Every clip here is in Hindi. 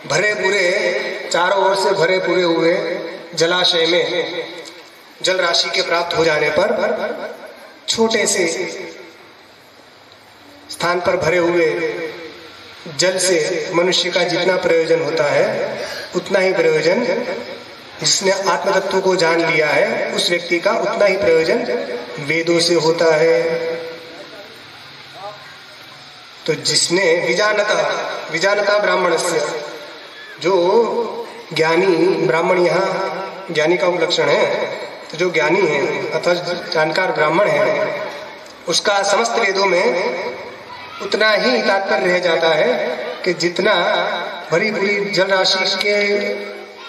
भरे पूरे, चारों ओर से भरे पूरे हुए जलाशय में जल राशि के प्राप्त हो जाने पर छोटे से स्थान पर भरे हुए जल से मनुष्य का जितना प्रयोजन होता है उतना ही प्रयोजन, जिसने आत्म तत्व को जान लिया है उस व्यक्ति का उतना ही प्रयोजन वेदों से होता है। तो जिसने विजानता ब्राह्मणस्य, जो ज्ञानी ब्राह्मण, यहाँ ज्ञानी का उपलक्षण है, तो जो ज्ञानी है अथवा जानकार ब्राह्मण है उसका समस्त वेदों में उतना ही तात्पर्य रह जाता है कि जितना भरी भरी जल राशि के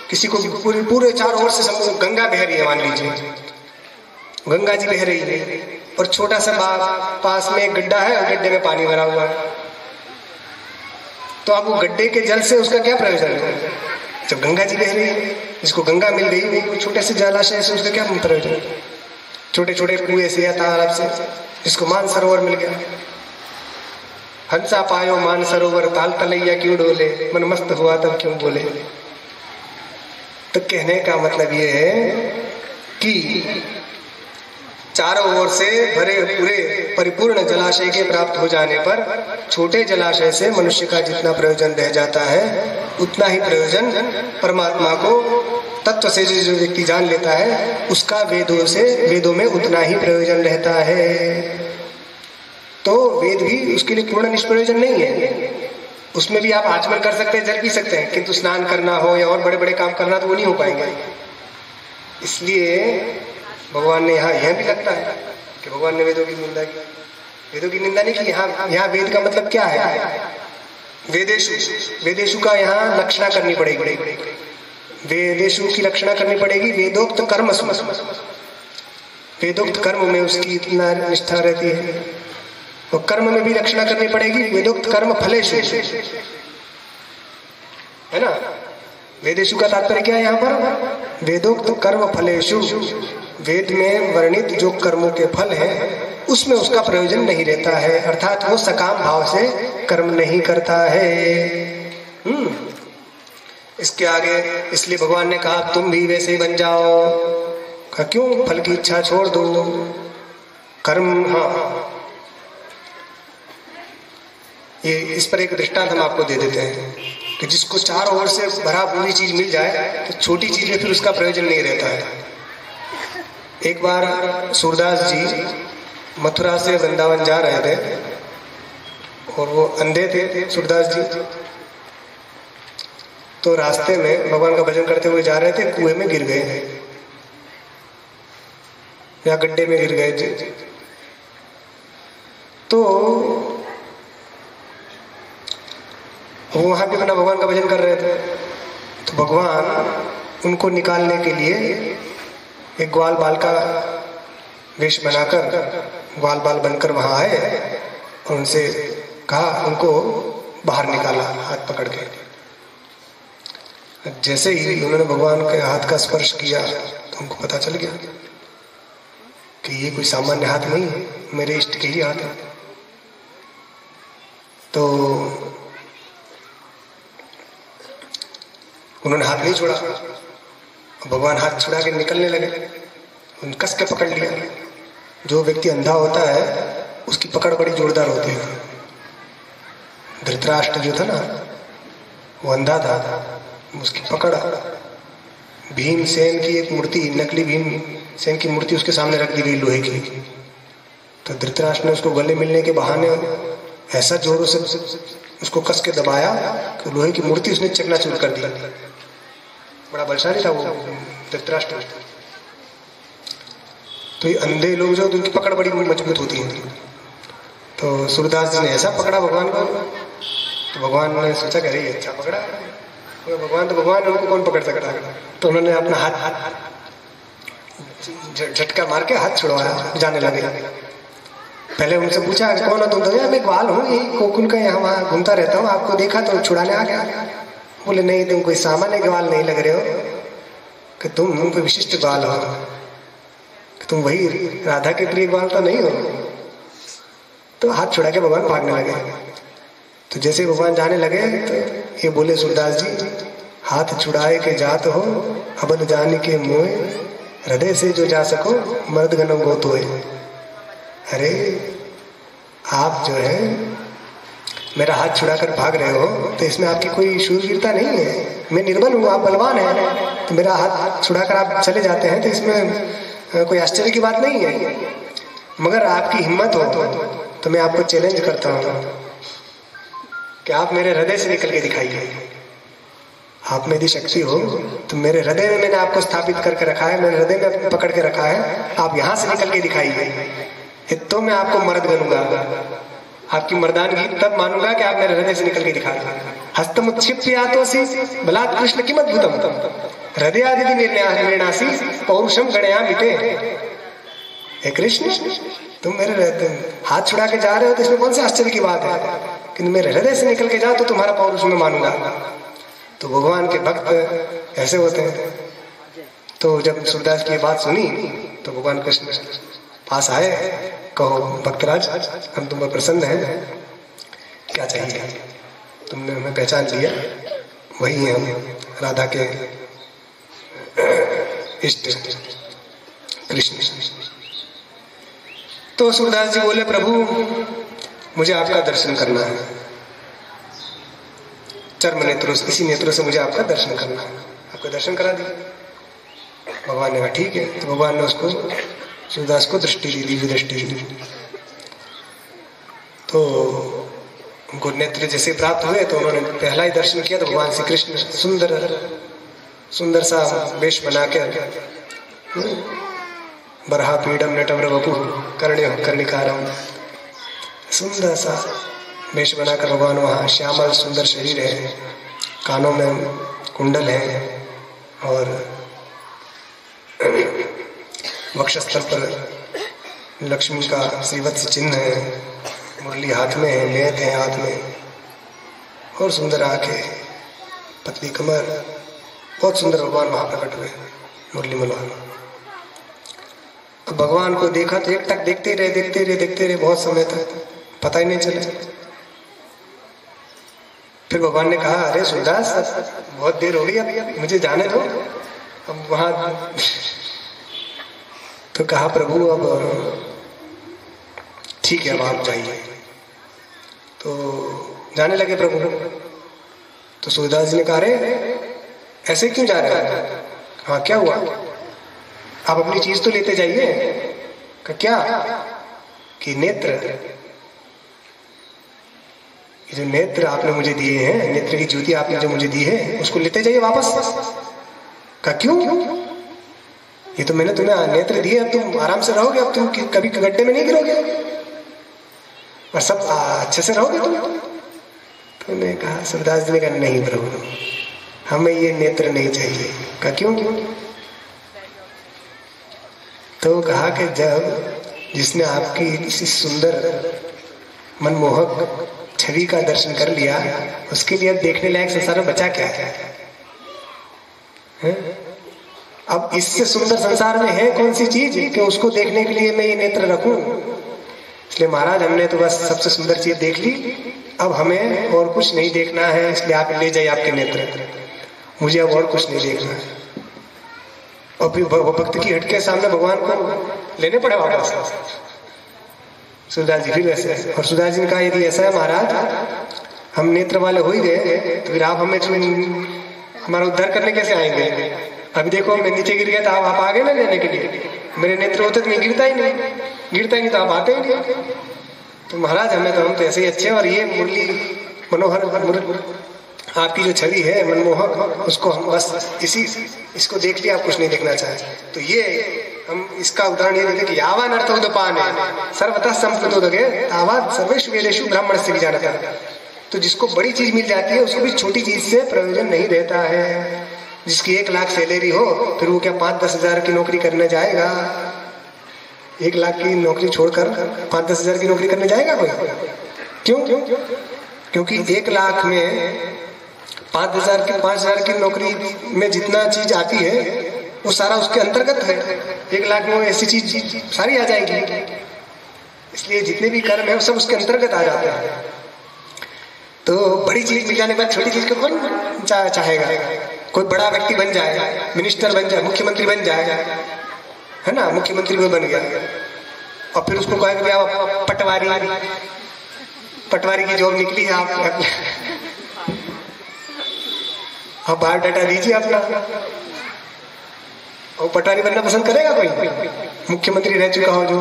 किसी को पूरे चारों ओर से गंगा बह रही है, मान लीजिए गंगा जी बह रही है और छोटा सा पास में एक गड्ढा है और गड्ढे में पानी भरा हुआ है, तो अब वो गड्ढे के जल से उसका क्या प्रयोजन है? जब गंगा जी बह रही है, जिसको गंगा मिल गई, वो छोटे से जलाशय से उसका क्या प्रयोजन? छोटे छोटे कुएं से या तालाब से, जिसको मान सरोवर मिल गया। हंसा पायो मान सरोवर, ताल तलैया क्यों डोले, मन मस्त हुआ तब क्यों बोले। तो कहने का मतलब ये है कि चारों ओर से भरे पूरे परिपूर्ण जलाशय के प्राप्त हो जाने पर छोटे जलाशय से मनुष्य का जितना प्रयोजन रह जाता है उतना ही प्रयोजन परमात्मा को तत्व से जो व्यक्ति जान लेता है उसका वेदों में उतना ही प्रयोजन रहता है। तो वेद भी उसके लिए पूर्ण निष्प्रयोजन नहीं है, उसमें भी आप आचमन कर सकते हैं, जल पी सकते हैं, किंतु स्नान करना हो या और बड़े बड़े काम करना तो वो नहीं हो पाएंगे। इसलिए भगवान ने यहाँ यह भी लगता है कि भगवान ने वेदों की निंदा की। वेदों की निंदा नहीं की, यहाँ वेद का मतलब क्या है? वेदेशु का यहाँ लक्षणा करनी पड़ेगी, वेदेशु की लक्षणा करनी पड़ेगी। वेदोक्त कर्म, वेदोक्त कर्म में उसकी इतना निष्ठा रहती है, और कर्म में भी रक्षणा करनी पड़ेगी। वेदोक्त कर्म फलेषु, है ना? वेदेशु का तात्पर्य क्या है यहाँ पर? वेदोक्त कर्म फलेषु, वेद में वर्णित जो कर्मों के फल हैं उसमें उसका प्रयोजन नहीं रहता है, अर्थात वो सकाम भाव से कर्म नहीं करता है। इसके आगे इसलिए भगवान ने कहा तुम भी वैसे ही बन जाओ। कहा क्यों? फल की इच्छा छोड़ दो, कर्म। हाँ, ये इस पर एक दृष्टांत हम आपको दे देते हैं कि जिसको चारों ओर से भरा पूरी चीज मिल जाए तो छोटी चीज में फिर उसका प्रयोजन नहीं रहता है। एक बार सूरदास जी मथुरा से वृंदावन जा रहे थे और वो अंधे थे सूरदास जी, तो रास्ते में भगवान का भजन करते हुए जा रहे थे, कुएं में गिर गए या गड्ढे में गिर गए। तो वो वहां भी अपना भगवान का भजन कर रहे थे, तो भगवान उनको निकालने के लिए एक ग्वाल बाल का वेश बनाकर ग्वाल बाल बनकर वहां आए और उनसे कहा, उनको बाहर निकाला हाथ पकड़ के। जैसे ही उन्होंने भगवान के हाथ का स्पर्श किया तो उनको पता चल गया कि ये कोई सामान्य हाथ नहीं है, मेरे इष्ट के ही हाथ है। तो उन्होंने हाथ नहीं छोड़ा, भगवान हाथ छुड़ा के निकलने लगे, उन्होंने कस के पकड़ लिया। जो व्यक्ति अंधा होता है उसकी पकड़ बड़ी जोरदार होती है। धृतराष्ट्र जो था ना, वो अंधा था, उसकी पकड़ भीमसेन की एक मूर्ति, नकली भीमसेन की मूर्ति उसके सामने रख दी गई लोहे की। तो धृतराष्ट्र ने उसको गले मिलने के बहाने ऐसा जोरों से उसको कस के दबाया कि लोहे की मूर्ति उसने चकनाचूर कर दी। बड़ा बलशाली था वो धृतराष्ट्र। तो ये अंधे लोग जो, उनकी पकड़ बड़ी मजबूत होती है। तो सूरदास जी ने ऐसा पकड़ा भगवान को, तो भगवान ने सोचा कि अरे अच्छा पकड़ा भगवान, तो भगवान उनको कौन पकड़ सकता है। तो उन्होंने अपना हाथ झटका मार के हाथ छुड़वाया, जाने लगे। पहले उनसे पूछा कौन हो तुम? तो मैं ग्वाल हूँ, यही गोकुल का यहाँ वहाँ घूमता रहता हूँ, आपको देखा तो छुड़ाने आ गया। बोले नहीं, तुम कोई सामान्य ग्वाल नहीं लग रहे हो, कि तुम कोई विशिष्ट ग्वाल हो, कि तुम वही राधा के प्रिय ग्वाल तो नहीं हो। तो हाथ छुड़ा के भगवान भागने लगे। तो जैसे भगवान जाने लगे तो ये बोले सूरदास जी, हाथ छुड़ाए के जात हो अबन जाने के मोए, हृदय से जो जा सको मर्द गनम गोतोए। अरे आप जो है मेरा हाथ छुड़ाकर भाग रहे हो तो इसमें आपकी कोई शूरवीरता नहीं है। मैं निर्बल हूँ, आप बलवान हैं, तो मेरा हाथ छुड़ाकर आप चले जाते हैं तो इसमें कोई आश्चर्य की बात नहीं है। मगर आपकी हिम्मत हो तो मैं आपको चैलेंज करता हूँ कि आप मेरे हृदय से निकल के दिखाइए। आप में यदि शक्ति हो तो मेरे हृदय में मैंने आपको स्थापित करके रखा है, मेरे हृदय में पकड़ के रखा है, आप यहाँ से निकल के दिखाइए, तो मैं आपको मर्द बनूंगा। आपकी मर्दानगी तब मानूंगा कि आप मेरे हृदय से निकल के दिखा दें। हस्तमुत्क्षिप्य आतोसी बलात् कृष्ण किमद्भुतम हृदयादिति निर्णासी पौरुषम गणया मिटे। हे कृष्ण, तुम मेरे हाथ छुड़ा के जा रहे हो तो इसमें कौन से आश्चर्य की बात है, कि मेरे हृदय से निकल के जाओ तो तुम्हारा पौरुष में मानूंगा। तो भगवान के भक्त ऐसे होते हैं। तो जब सूरदास की बात सुनी तो भगवान कृष्ण पास आए, कहो भक्तराज हम तुम पर प्रसन्न हैं, क्या चाहिए? तुमने हमें पहचान लिया, वही है हम राधा के इष्ट कृष्ण। तो सूरदास जी बोले, प्रभु मुझे आपका दर्शन करना है, चर्म नेत्रों से, इसी नेत्रों से मुझे आपका दर्शन करना है। आपका दर्शन करा दिया। भगवान ने कहा ठीक है। तो भगवान ने उसको सूरदास को दृष्टि दी, दिव्य दृष्टि दी। तो उनको नेत्र जैसे प्राप्त हुए तो उन्होंने पहला ही दर्शन किया तो भगवान श्री कृष्ण सुंदर सा वेश बना के, बरहा पीडम नटवर वपु कर्ण्य कर्णिकारम, सुंदर सा वेश बनाकर भगवान वहाँ, श्यामल सुंदर शरीर है, कानों में कुंडल है और वक्षस्थल पर लक्ष्मी का श्रीवत्स चिन्ह है, मुरली हाथ में है, लेत है हाथ में, और सुंदर आंखें, पतली कमर, बहुत सुंदर भगवान वहां प्रकट हुए मुरली मनवान। तो भगवान को देखा तो एक टक देखते रहे बहुत समय तक, पता ही नहीं चला। फिर भगवान ने कहा, अरे सूरदास बहुत देर हो गई, अब मुझे जाने दो। अब वहां तो कहा, प्रभु अब ठीक है, अब आप जाइए। तो जाने लगे प्रभु। तो सूरदास जी ने कहा, अरे ऐसे क्यों जा रहे हैं? हाँ क्या हुआ? आप अपनी चीज तो लेते जाइए। क्या? कि नेत्र, ये जो नेत्र आपने मुझे दिए हैं, नेत्र की ज्योति आपने जो मुझे दी है, उसको लेते जाइए वापस। का क्यों? ये तो मैंने तुम्हें नेत्र दिए, अब तुम आराम से रहोगे, अब तुम कभी गड्ढे में नहीं गिरोगे और सब अच्छे से रहोगे तुम। तो मैंने कहा, सूरदास जी ने कहा, नहीं प्रभु, हमें ये नेत्र नहीं चाहिए। का क्यों? तो कहा कि जब जिसने आपकी इसी सुंदर मनमोहक छवि का दर्शन कर लिया, उसके लिए अब देखने लायक संसार में बचा क्या है? अब इससे सुंदर संसार में है कौन सी चीज कि उसको देखने के लिए मैं ये नेत्र रखूं? इसलिए महाराज, हमने तो बस सबसे सुंदर चीज देख ली, अब हमें और कुछ नहीं देखना है, इसलिए आप ले जाइए आपके नेत्र, मुझे अब और कुछ नहीं देखना है। और फिर भक्त की हट के सामने भगवान को लेने पड़े वापस सूरदास जी। फिर वैसे, और सूरदास जी ने कहा, यदि ऐसा है महाराज, हम नेत्र वाले हो ही गए तो फिर आप हमें हमारा उद्धार करने कैसे आएंगे? अभी देखो मैं नीचे गिर गया तो आप आ गए ना लेने के लिए, मेरे नेत्र होते तो मैं गिरता ही नहीं तो आप आते ही नहीं। तो महाराज हम तो ऐसे ही अच्छे, और ये मुरली मनोहर आपकी जो छवि है मनमोहक, उसको हम बस इसको देख लिया, आप कुछ नहीं देखना चाहे। तो ये हम इसका उदाहरण ये देते कि यावान अर्थ उदपाने सर्वतः संप्लुतोदगे तावत् सर्वेषु वेदेषु ब्राह्मण से भी जानता है। तो जिसको बड़ी चीज मिल जाती है उसको भी छोटी चीज से प्रयोजन नहीं रहता है। जिसकी 1 लाख सैलरी हो, फिर वो क्या 5-10 हजार की नौकरी करने जाएगा? 1 लाख की नौकरी छोड़कर 5-10 हजार की नौकरी करने जाएगा कोई? क्यों? क्योंकि 1 लाख में 5 हजार की नौकरी में जितना चीज आती है वो सारा उसके अंतर्गत है। 1 लाख में ऐसी चीज सारी आ जाएगी, इसलिए जितने भी कर्म है वो सब उसके अंतर्गत आ जाते हैं। तो बड़ी चीज मिल जाने के बाद छोटी चीज को कौन चाहेगा? कोई बड़ा व्यक्ति बन जाए, मिनिस्टर बन जाए, मुख्यमंत्री बन जाए, है ना, मुख्यमंत्री वो बन गया और फिर उसको कहेंगे आप पटवारी की जॉब निकली है, आप बायोडाटा दीजिए अपना। और पटवारी बनना पसंद करेगा कोई? मुख्यमंत्री रह चुका हो जो,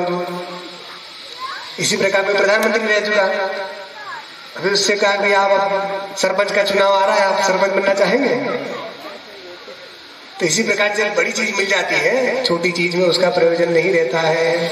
इसी प्रकार में प्रधानमंत्री रह चुका, अभी उससे कहा कि आप सरपंच का चुनाव आ रहा है, आप सरपंच बनना चाहेंगे? तो इसी प्रकार से बड़ी चीज मिल जाती है, छोटी चीज में उसका प्रयोजन नहीं रहता है।